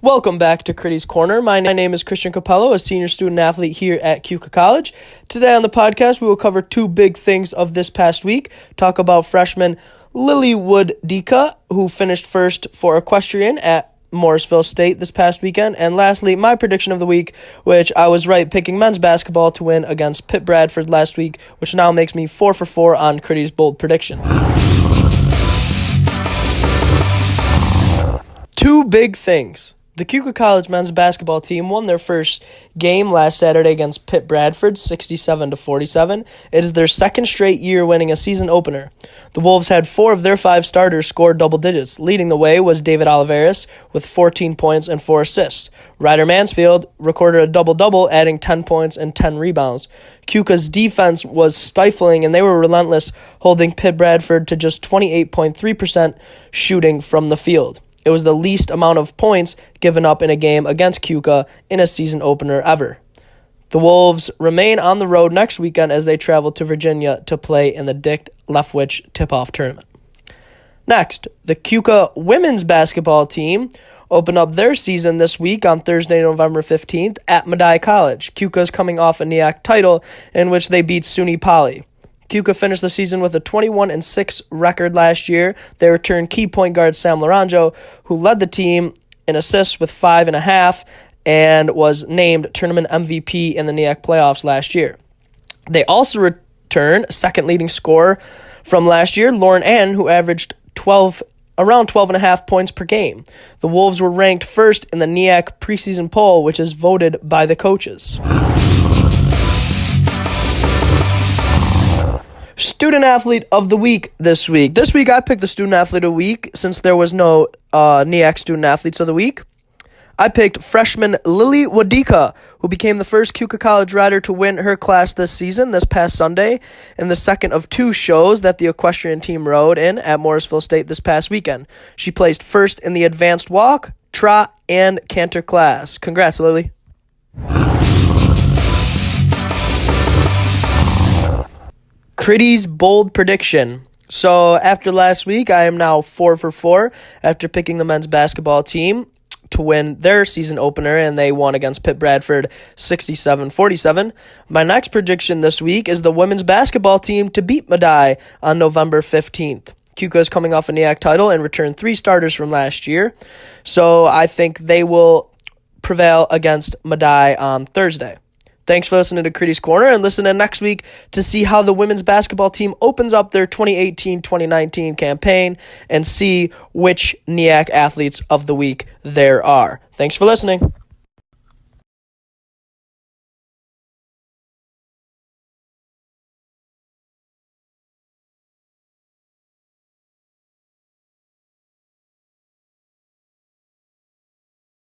Welcome back to Chriddy's Corner. My name is Christian Cupello, a senior student athlete here at Keuka College. Today on the podcast, we will cover two big things of this past week. Talk about freshman Lily Wood-Dika, who finished first for equestrian at Morrisville State this past weekend. And lastly, my prediction of the week, which I was right picking men's basketball to win against Pitt Bradford last week, which now makes me 4 for 4 on Chriddy's bold prediction. Two big things. The Keuka College men's basketball team won their first game last Saturday against Pitt Bradford, 67-47. It is their second straight year winning a season opener. The Wolves had 4 of their 5 starters score double digits. Leading the way was David Oliveris with 14 points and 4 assists. Ryder Mansfield recorded a double-double, adding 10 points and 10 rebounds. Keuka's defense was stifling, and they were relentless, holding Pitt Bradford to just 28.3% shooting from the field. It was the least amount of points given up in a game against Keuka in a season opener ever. The Wolves remain on the road next weekend as they travel to Virginia to play in the Dick Leftwich tip-off tournament. Next, the Keuka women's basketball team opened up their season this week on Thursday, November 15th at Keuka College. Keuka is coming off a NEAC title in which they beat SUNY Poly. Keuka finished the season with a 21-6 record last year. They returned key point guard Sam Laranjo, who led the team in assists with 5.5 and was named tournament MVP in the NEAC playoffs last year. They also returned second leading scorer from last year, Lauren Ann, who averaged around 12.5 points per game. The Wolves were ranked first in the NEAC preseason poll, which is voted by the coaches. Student Athlete of the Week this week. This week I picked the Student Athlete of the Week since there was no NEAC Student Athletes of the Week. I picked freshman Lily Wood-Dika, who became the first Keuka College rider to win her class this season, this past Sunday, in the second of 2 shows that the equestrian team rode in at Morrisville State this past weekend. She placed first in the advanced walk, trot, and canter class. Congrats, Lily. Chriddy's bold prediction. So after last week, I am now 4 for 4 after picking the men's basketball team to win their season opener, and they won against Pitt Bradford 67-47. My next prediction this week is the women's basketball team to beat Madai on November 15th. Keuka is coming off a NEAC title and returned 3 starters from last year, so I think they will prevail against Madai on Thursday. Thanks for listening to Chriddy's Corner, and listen in next week to see how the women's basketball team opens up their 2018-2019 campaign and see which NEAC Athletes of the Week there are. Thanks for listening.